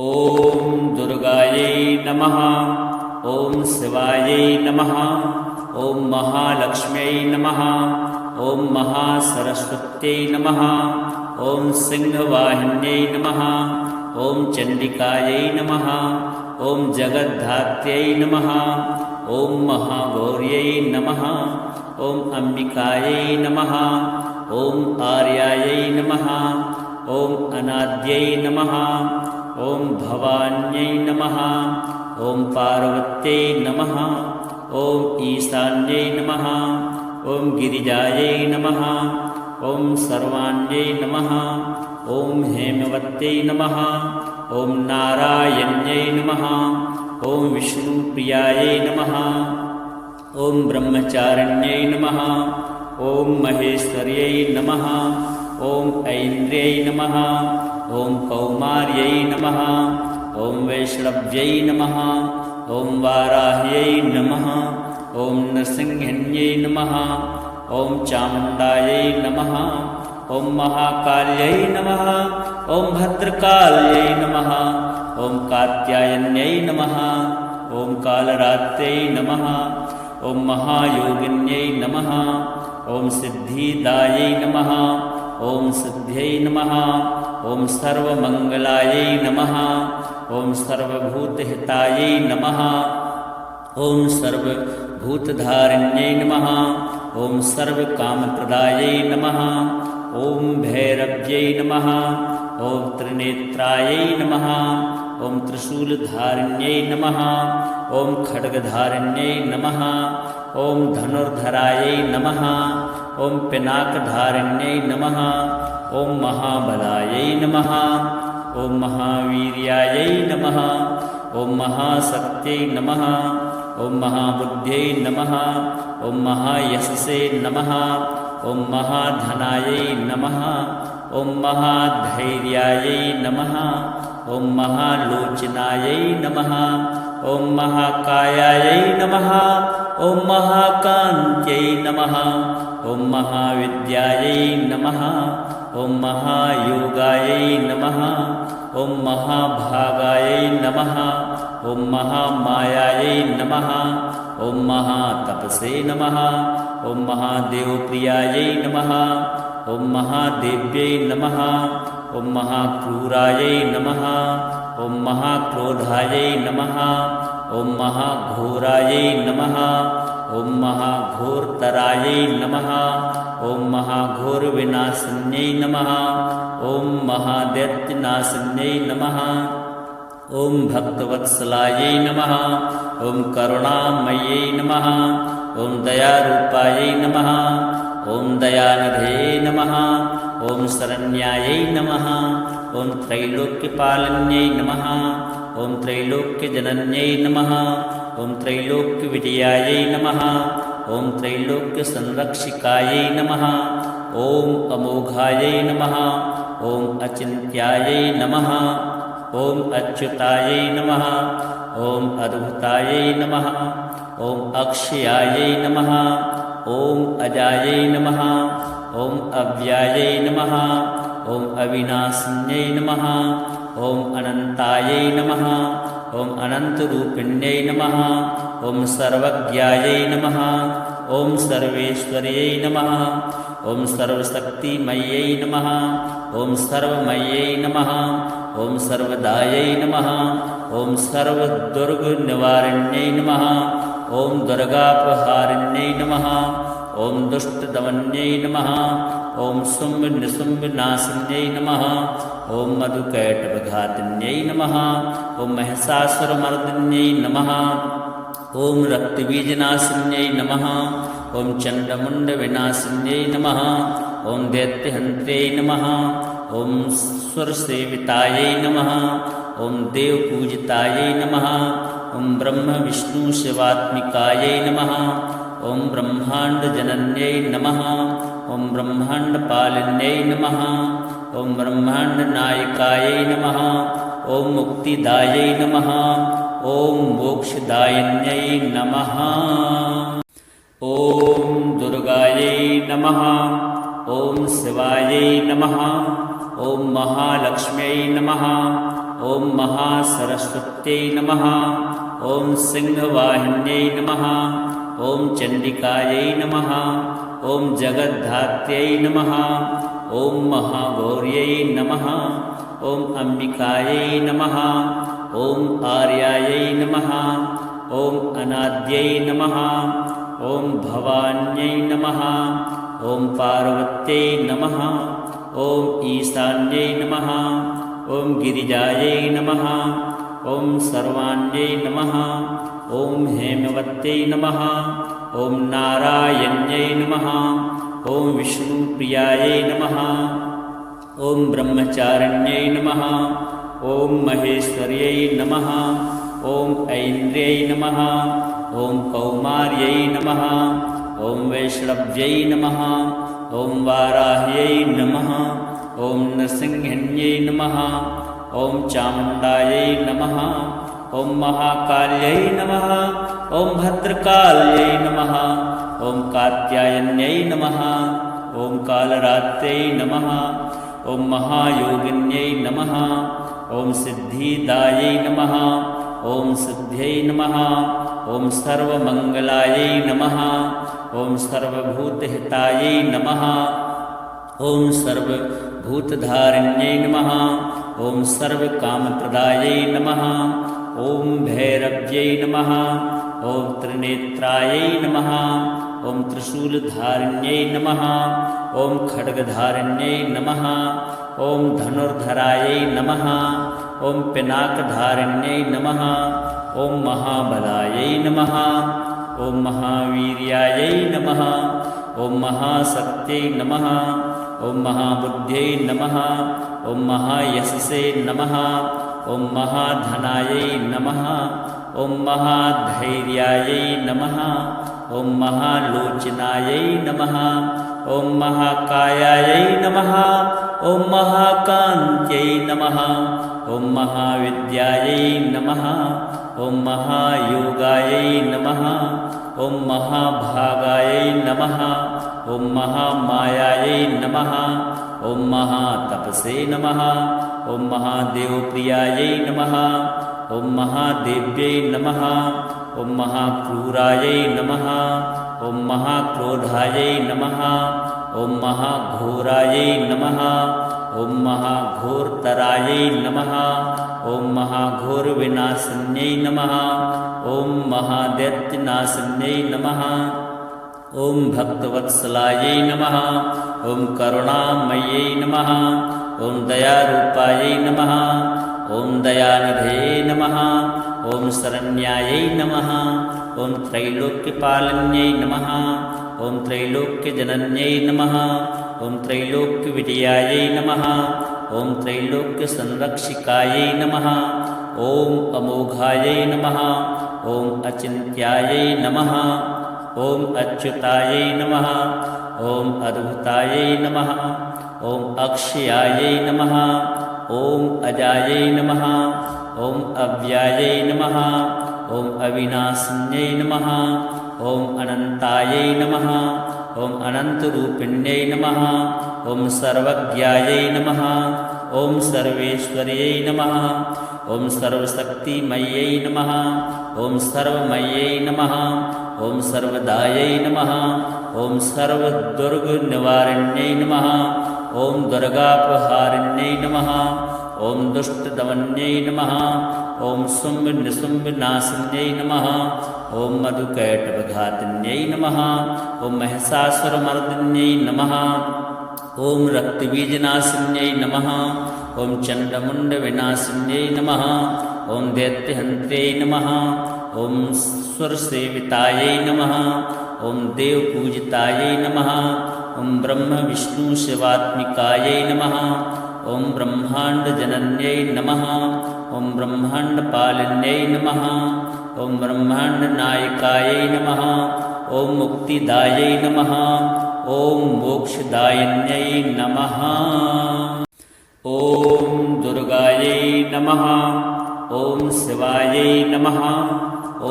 ॐ दुर्गायै नमः। ॐ शिवायै नमः। ॐ महालक्ष्म्यै नमः। ॐ महासरस्वत्यै नमः। ॐ सिंहवाहिन्यै नमः। ॐ चण्डिकायै नमः। ॐ जगद्धात्र्यै नमः। ॐ महागौर्यै नमः। ॐ अम्बिकायै नमः। ॐ आर्यायै नमः। ॐ अनाद्यै नमः। ॐ भवान्यै नमः। ॐ पार्वत्यै नमः। ॐ ईशान्यै नमः। ॐ गिरिजायै नमः। ॐ सर्वाण्यै नमः। ॐ हेमवत्यै नमः। ॐ नारायण्यै नमः। ॐ विष्णुप्रियायै नमः। ॐ ब्रह्मचारिण्यै नमः। ॐ महेश्वर्यै नमः। ॐ ऐन्द्र्यै नमः। ॐ कौमार्यै नमः। ॐ वैष्णव्यै नमः। ॐ वाराह्यै नमः। ॐ नृसिंहिन्यै नमः। ॐ चामुण्डायै नमः। ॐ महाकाल्यै नमः। ॐ भद्रकाल्यै नमः। ॐ कात्यायन्यै नमः। ॐ कालरात्र्यै नमः। ॐ महायोगिन्यै नमः। ॐ सिद्धिदायै नमः। ॐ सिद्ध्यै नमः। ॐ सर्वमङ्गलायै नमः। ॐ सर्वभूतहितायै नमः। ॐ सर्वभूतधारिण्यै नमः। ॐ सर्वकामप्रदायै नमः। ॐ भैरव्यै नमः। ॐ त्रिनेत्रायै नमः। ॐ त्रिशूलधारिण्यै नमः। ॐ खड्गधारिण्यै नमः। ॐ धनुर्धरायै नमः। ॐ पिनाकधारिण्यै नमः। ॐ महाबलायै नमः। ॐ महावीर्यायै नमः। ॐ महाशक्त्यै नमः। ॐ महाबुद्ध्यै नमः। ॐ महायशसे नमः। ॐ महाधनायै नमः। ॐ महाधैर्यायै नमः। ॐ महालोचनायै नमः। ॐ महाकायायै नमः। ॐ महाकान्त्यै नमः। ॐ महाविद्यायै नमः। ॐ महायोगायै नमः। ॐ महाभागायै नमः। ॐ महामायायै नमः। ॐ महातपसे नमः। ॐ महादेवप्रियायै नमः। ॐ महादेव्यै नमः। ॐ महाक्रूरायै नमः। ॐ महाक्रोधायै नमः। ॐ महाघोरायै नमः। ॐ महाघोरतरायै नमः। ॐ महाघोरविनाशिन्यै नमः। ॐ महादैत्यनाशिन्यै नमः। ॐ भक्तवत्सलायै नमः। ॐ करुणामयै नमः। ॐ दयारूपायै नमः। ॐ दयानिधये नमः। ॐ शरण्यायै नमः। ॐ त्रैलोक्यपालन्यै नमः। ॐ त्रैलोक्यजनन्यै नमः। ॐ त्रैलोक्यविजयायै नमः। ॐ त्रैलोक्यसंरक्षिकायै नमः। ॐ अमोघायै नमः। ॐ अचिन्त्यायै नमः। ॐ अच्युतायै नमः। ॐ अद्भुतायै नमः। ॐ अक्षयायै नमः। ॐ अजायै नमः। ॐ अव्यायै नमः। ॐ अविनाशिन्यै नमः। ॐ अनन्तायै नमः। ॐ अनन्तरूपिण्यै नमः। ॐ सर्वज्ञायै नमः। ॐ सर्वेश्वर्यै नमः। ॐ सर्वशक्तिमयै नमः। ॐ सर्वमयै नमः। ॐ सर्वदायै नमः। ॐ सर्वदुर्गनिवारिण्यै नमः। ॐ दुर्गापहारिण्यै नमः। ॐ दुष्टदमन्यै नमः। ॐ शुम्भनिशुम्भनाशिन्यै नमः। ॐ मधुकैटभघातिन्यै नमः। ॐ महिषासुरमर्दिन्यै नमः। ॐ रक्तबीजनाशिन्यै नमः। ॐ चण्डमुण्डविनाशिन्यै नमः। ॐ दैत्यहन्त्र्यै नमः। ॐ सुरसेवितायै नमः। ॐ देवपूजितायै नमः। ॐ ब्रह्मविष्णुशिवात्मिकायै नमः। ॐ ब्रह्माण्डजनन्यै नमः। ॐ ब्रह्माण्डपालिन्यै नमः। ॐ ब्रह्माण्डनायकायै नमः। ॐ मुक्तिदायै नमः। ॐ मोक्षदायिन्यै नमः। ॐ दुर्गायै नमः। ॐ शिवायै नमः। ॐ महालक्ष्म्यै नमः। ॐ महासरस्वत्यै नमः ॐ सिंहवाहिन्यै नमः ॐ चण्डिकायै नमः ॐ जगद्धात्र्यै नमः ॐ महागौर्यै नमः ॐ अम्बिकायै नमः ॐ आर्यायै नमः ॐ अनाद्यै नमः ॐ भवान्यै नमः ॐ पार्वत्यै नमः ॐ ईशान्यै नमः ॐ गिरिजायै नमः ॐ सर्वाण्यै नमः ॐ हेमवत्यै नमः ॐ नारायण्यै नमः ॐ विष्णुप्रियायै नमः ॐ ब्रह्मचारिण्यै नमः ॐ महेश्वर्यै नमः ॐ ऐन्द्र्यै नमः ॐ कौमार्यै नमः ॐ वैष्णव्यै नमः ॐ वाराह्यै नमः ॐ नृसिंहिन्यै नमः ॐ चामुण्डायै नमः ॐ महाकाल्यै नमः ॐ भद्रकाल्यै नमः ॐ कात्यायन्यै नमः ॐ कालरात्र्यै नमः ॐ महायोगिन्यै नमः ॐ सिद्धिदायै नमः ॐ सिद्ध्यै नमः ॐ सर्वमङ्गलायै नमः ॐ सर्वभूतहितायै नमः ॐ सर्वभूतधारिण्यै नमः ॐ सर्वकामप्रदायै नमः ॐ भैरव्यै नमः ॐ त्रिनेत्रायै नमः ॐ त्रिशूलधारिण्यै नमः ॐ खड्गधारिण्यै नमः ॐ धनुर्धरायै नमः ॐ पिनाकधारिण्यै नमः ॐ महाबलायै नमः ॐ महावीर्यायै नमः ॐ महाशक्त्यै नमः ॐ महाबुद्ध्यै नमः ॐ महायशसे नमः ॐ महाधनायै नमः ॐ महाधैर्यायै नमः ॐ महालोचनायै नमः ॐ महाकायायै नमः ॐ महाकान्त्यै नमः ॐ महाविद्यायै नमः ॐ महायोगायै नमः ॐ महाभागायै नमः ॐ महामायायै नमः ॐ महातपसे नमः ॐ महादेवप्रियायै नमः ॐ महादेव्यै नमः ॐ महाक्रूरायै नमः ॐ महाक्रोधायै नमः ॐ महाघोरायै नमः ॐ महाघोरतरायै नमः ॐ महाघोरविनाशिन्यै नमः ॐ महादैत्यनाशिन्यै नमः ॐ भक्तवत्सलायै नमः ॐ करुणामयै नमः ॐ दयारूपायै नमः ॐ दयानिधे नमः ॐ शरण्यायै नमः ॐ त्रैलोक्यपालिन्यै नमः ॐ त्रैलोक्यजनन्यै नमः ॐ त्रैलोक्यविजयायै नमः ॐ त्रैलोक्यसंरक्षिकायै नमः ॐ अमोघायै नमः ॐ अचिन्त्यायै नमः ॐ अच्युतायै नमः ॐ अद्भुतायै नमः ॐ अक्षयायै नमः ॐ अजायै नमः ॐ अव्यायै नमः ॐ अविनाशिन्यै नमः ॐ अनन्तायै नमः ॐ अनन्तरूपिण्यै नमः ॐ सर्वज्ञायै नमः ॐ सर्वेश्वर्यै नमः ॐ सर्वशक्तिमयै नमः ॐ सर्वमयै नमः ॐ सर्वदायै नमः ॐ सर्वदुर्गनिवारिण्यै नमः ॐ दुर्गापहारिण्यै नमः ॐ दुष्टदमन्यै नमः ॐ शुम्भनिशुम्भनाशिन्यै नमः ॐ मधुकैटभघातिन्यै नमः ॐ महिषासुरमर्दिन्यै नमः ॐ रक्तबीजनाशिन्यै नमः ॐ चण्डमुण्डविनाशिन्यै नमः ॐ दैत्यहन्त्र्यै नमः ॐ सुरसेवितायै नमः ॐ देवपूजितायै नमः ॐ ब्रह्मविष्णुशिवात्मिकायै नमः ॐ ब्रह्माण्डजनन्यै नमः ॐ ब्रह्माण्डपालिन्यै नमः ॐ ब्रह्माण्डनायिकायै नमः ॐ मुक्तिदायै नमः ॐ मोक्षदायिन्यै नमः ॐ दुर्गायै नमः ॐ शिवायै नमः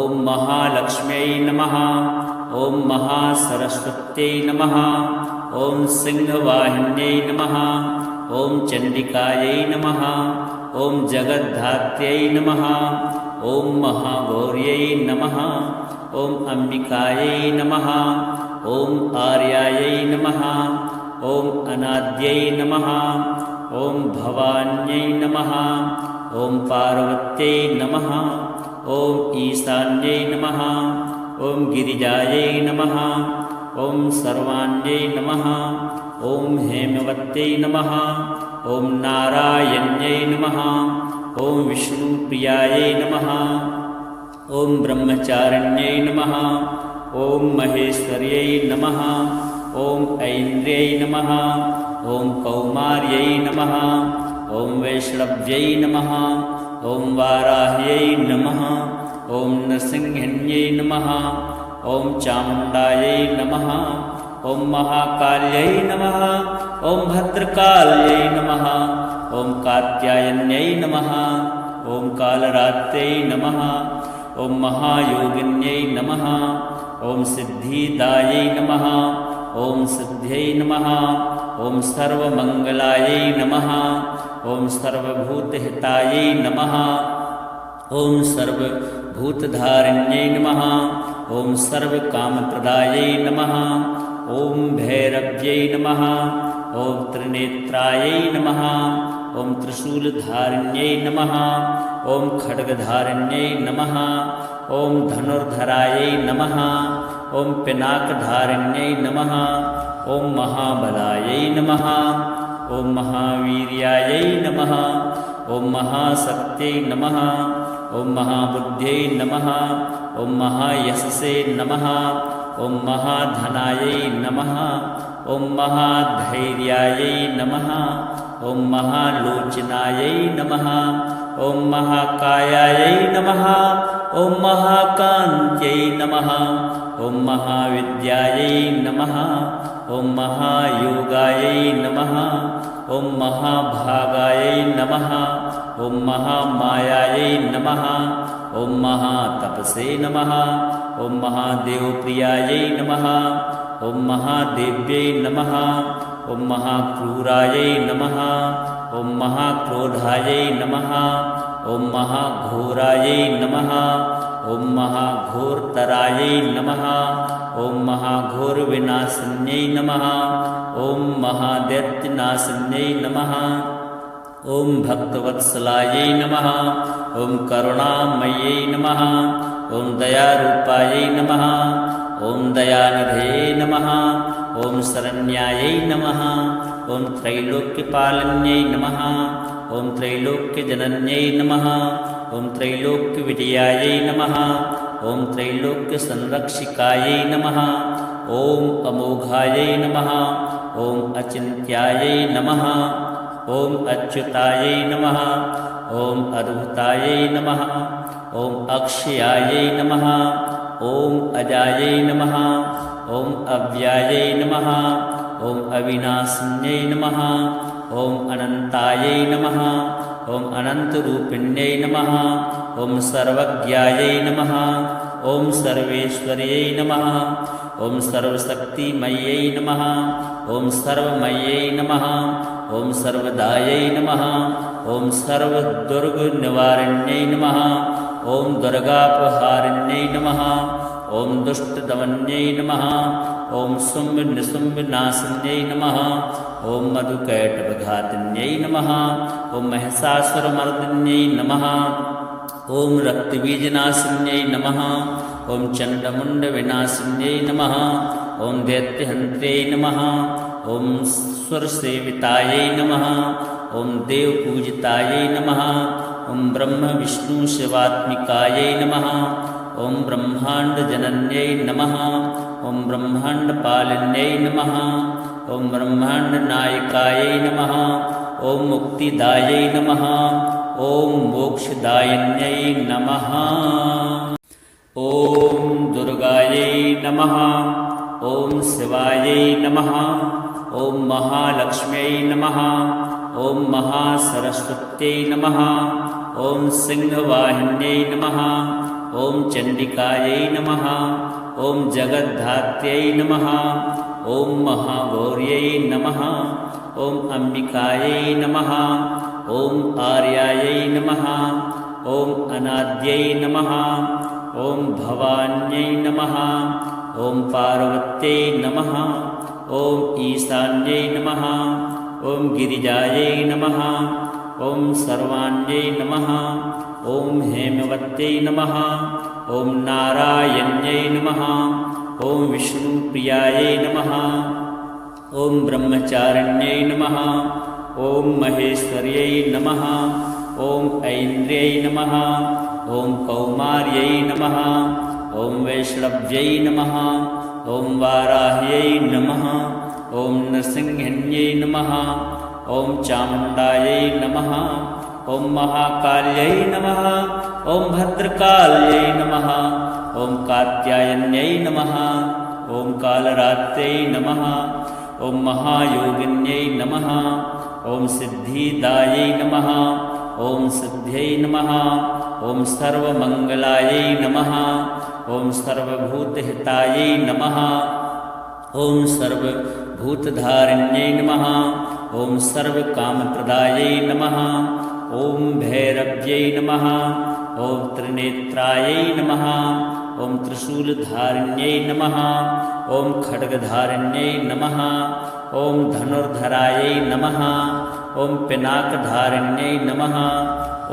ॐ महालक्ष्म्यै नमः ॐ महासरस्वत्यै नमः ॐ सिंहवाहिन्यै नमः ॐ चण्डिकायै नमः ॐ जगद्धात्र्यै नमः ॐ महागौर्यै नमः ॐ अम्बिकायै नमः ॐ आर्यायै नमः ॐ अनाद्यै नमः ॐ भवान्यै नमः ॐ पार्वत्यै नमः ॐ ईशान्यै नमः ॐ गिरिजायै नमः ॐ सर्वाण्यै नमः ॐ हेमवत्यै नमः ॐ नारायण्यै नमः ॐ विष्णुप्रियायै नमः ॐ ब्रह्मचारिण्यै नमः ॐ महेश्वर्यै नमः ॐ ऐन्द्र्यै नमः ॐ कौमार्यै नमः ॐ वैष्णव्यै नमः ॐ वाराह्यै नमः ॐ नृसिंहिन्यै नमः ॐ चामुण्डायै नमः ॐ महाकाल्यै नमः ॐ भद्रकाल्यै नमः ॐ कात्यायन्यै नमः ॐ कालरात्र्यै नमः ॐ महायोगिन्यै नमः ॐ सिद्धिदायै नमः ॐ सिद्ध्यै नमः ॐ सर्वमङ्गलायै नमः ॐ सर्वभूतहितायै नमः ॐ सर्वभूतधारिण्यै नमः ॐ सर्वकामप्रदायै नमः ॐ भैरव्यै नमः ॐ त्रिनेत्रायै नमः ॐ त्रिशूलधारिण्यै नमः ॐ खड्गधारिण्यै नमः ॐ धनुर्धरायै नमः ॐ पिनाकधारिण्यै नमः ॐ महाबलायै नमः ॐ महावीर्यायै नमः ॐ महाशक्त्यै नमः ॐ महाबुद्ध्यै नमः ॐ महायशसे नमः ॐ महाधनायै नमः ॐ महाधैर्यायै नमः ॐ महालोचनायै नमः ॐ महाकायायै नमः ॐ महाकान्त्यै नमः ॐ महाविद्यायै नमः ॐ महायोगायै नमः ॐ महाभागायै नमः ॐ महामायायै नमः ॐ महातपसे नमः ॐ महादेवप्रियायै नमः ॐ महादेव्यै नमः ॐ महाक्रूरायै नमः ॐ महाक्रोधायै नमः ॐ महाघोरायै नमः ॐ महाघोरतरायै नमः ॐ महाघोरविनाशिन्यै नमः ॐ महादैत्यनाशिन्यै नमः ॐ भक्तवत्सलायै नमः ॐ करुणामयै नमः ॐ दयारूपायै नमः ॐ दयानिधये नमः ॐ शरण्यायै नमः ॐ त्रैलोक्यपालन्यै नमः ॐ त्रैलोक्यजनन्यै नमः ॐ त्रैलोक्यविजयायै नमः ॐ त्रैलोक्यसंरक्षिकायै नमः ॐ अमोघायै नमः ॐ अचिन्त्यायै नमः ॐ अच्युतायै नमः ॐ अद्भुतायै नमः ॐ अक्षयायै नमः ॐ अजायै नमः ॐ अव्यायै नमः ॐ अविनाशिन्यै नमः ॐ अनन्तायै नमः ॐ अनन्तरूपिण्यै नमः ॐ सर्वज्ञायै नमः ॐ सर्वेश्वर्यै नमः ॐ सर्वशक्तिमयै नमः ॐ सर्वमयै नमः ॐ सर्वदायै नमः ॐ सर्वदुर्गनिवारिण्यै नमः ॐ दुर्गापहारिण्यै नमः ॐ दुष्टदमन्यै नमः ॐ शुम्भनिशुम्भनाशिन्यै नमः ॐ मधुकैटभघातिन्यै नमः ॐ महिषासुरमर्दिन्यै नमः ॐ रक्तबीजनाशिन्यै नमः ॐ चण्डमुण्डविनाशिन्यै नमः ॐ दैत्यहन्त्र्यै नमः ॐ सुरसेवितायै नमः ॐ देवपूजितायै नमः ॐ ब्रह्मविष्णुशिवात्मिकायै नमः ॐ ब्रह्माण्डजनन्यै नमः ॐ ब्रह्माण्डपालिन्यै नमः ॐ ब्रह्माण्डनायकायै नमः ॐ मुक्तिदायै नमः ॐ मोक्षदायिन्यै नमः ॐ दुर्गायै नमः ॐ शिवायै नमः ॐ महालक्ष्म्यै नमः ॐ महासरस्वत्यै नमः ॐ सिंहवाहिन्यै नमः ॐ चण्डिकायै नमः ॐ जगद्धात्र्यै नमः ॐ महागौर्यै नमः ॐ अम्बिकायै नमः ॐ आर्यायै नमः ॐ अनाद्यै नमः ॐ भवान्यै नमः ॐ पार्वत्यै नमः ॐ ईशान्यै नमः ॐ गिरिजायै नमः ॐ सर्वाण्यै नमः ॐ हेमवत्यै नमः ॐ नारायण्यै नमः ॐ विष्णुप्रियायै नमः ॐ ब्रह्मचारिण्यै नमः ॐ महेश्वर्यै नमः ॐ ऐन्द्र्यै नमः ॐ कौमार्यै नमः ॐ वैष्णव्यै नमः ॐ वाराह्यै नमः ॐ नृसिंहिन्यै नमः ॐ चामुण्डायै नमः ॐ महाकाल्यै नमः ॐ भद्रकाल्यै नमः ॐ कात्यायन्यै नमः ॐ कालरात्रै नमः ॐ महायोगिन्यै नमः ॐ सिद्धिदायै नमः ॐ सिद्ध्यै नमः ॐ सर्वमङ्गलायै नमः ॐ सर्वभूतहितायै नमः ॐ सर्वभूतधारिण्यै नमः ॐ सर्वकामप्रदायै नमः ॐ भैरव्यै नमः ॐ त्रिनेत्रायै नमः ॐ त्रिशूलधारिण्यै नमः ॐ खड्गधारिण्यै नमः ॐ धनुर्धरायै नमः ॐ पिनाकधारिण्यै नमः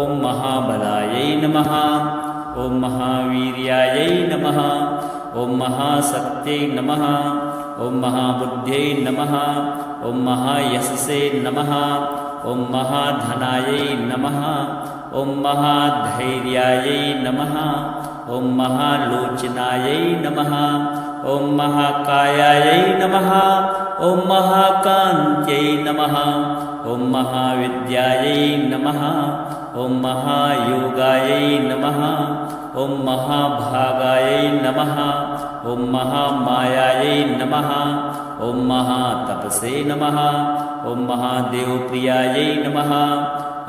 ॐ महाबलायै नमः ॐ महावीर्यायै नमः ॐ महाशक्त्यै नमः ॐ महाबुद्ध्यै नमः ॐ महायशसे नमः ॐ महाधनायै नमः ॐ महाधैर्यायै नमः ॐ महालोचनायै नमः ॐ महाकायायै नमः ॐ महाकान्त्यै नमः ॐ महाविद्यायै नमः ॐ महायोगायै नमः ॐ महाभागायै नमः ॐ महामायायै नमः ॐ महातपसे नमः ॐ महादेवप्रियायै नमः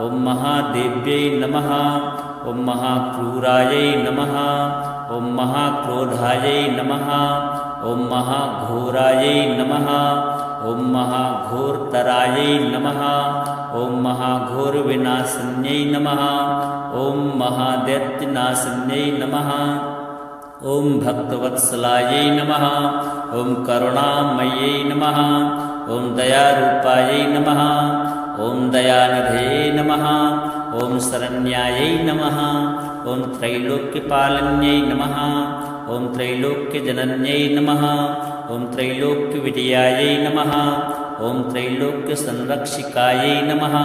ॐ महादेव्यै नमः ॐ महाक्रूरायै नमः ॐ महाक्रोधायै नमः ॐ महाघोरायै नमः ॐ महाघोरतरायै नमः ॐ महाघोरविनाशिन्यै नमः ॐ महादैत्यनाशिन्यै नमः ॐ भक्तवत्सलायै नमः ॐ करुणामयै नमः ॐ दयारूपायै नमः ॐ दयानिधये नमः ॐ शरण्यायै नमः ॐ त्रैलोक्यपालन्यै नमः ॐ त्रैलोक्यजनन्यै नमः ॐ त्रैलोक्यविजयायै नमः ॐ त्रैलोक्यसंरक्षिकायै नमः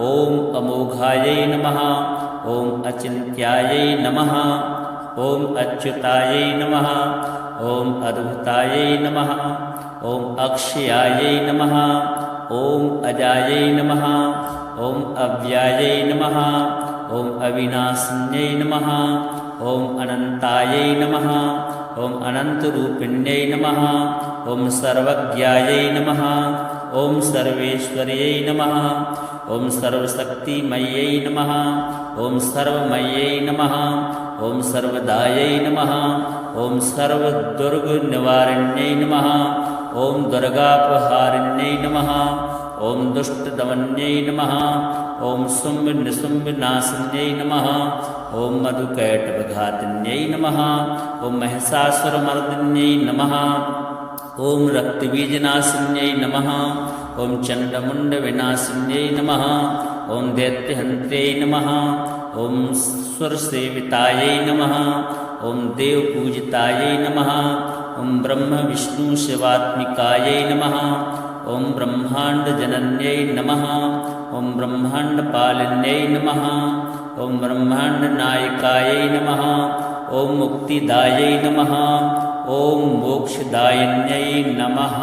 ॐ अमोघायै नमः ॐ अचिन्त्यायै नमः ॐ अच्युतायै नमः ॐ अद्भुतायै नमः ॐ अक्षयायै नमः ॐ अजायै नमः ॐ अव्यायै नमः ॐ अविनाशिन्यै नमः ॐ अनन्तायै नमः ॐ अनन्तरूपिण्यै नमः ॐ सर्वज्ञायै नमः ॐ सर्वेश्वर्यै नमः ॐ सर्वशक्तिमयै नमः ॐ सर्वमयै नमः ॐ सर्वदायै नमः ॐ सर्वदुर्गनिवारिण्यै नमः ॐ दुर्गापहारिण्यै नमः ॐ दुष्टदमन्यै नमः ॐ शुम्भनिशुम्भनाशिन्यै नमः ॐ मधुकैटभघातिन्यै नमः ॐ महिषासुरमर्दिन्यै नमः ॐ रक्तबीजनाशिन्यै नमः ॐ चण्डमुण्डविनाशिन्यै नमः ॐ दैत्यहन्त्यै नमः ॐ सुरसेवितायै नमः ॐ देवपूजितायै नमः ॐ ब्रह्मविष्णुशिवात्मिकायै नमः ॐ ब्रह्माण्डजनन्यै नमः ॐ ब्रह्माण्डपालिन्यै नमः ॐ ब्रह्माण्डनायकायै नमः ॐ मुक्तिदायै नमः ॐ मोक्षदायिन्यै नमः।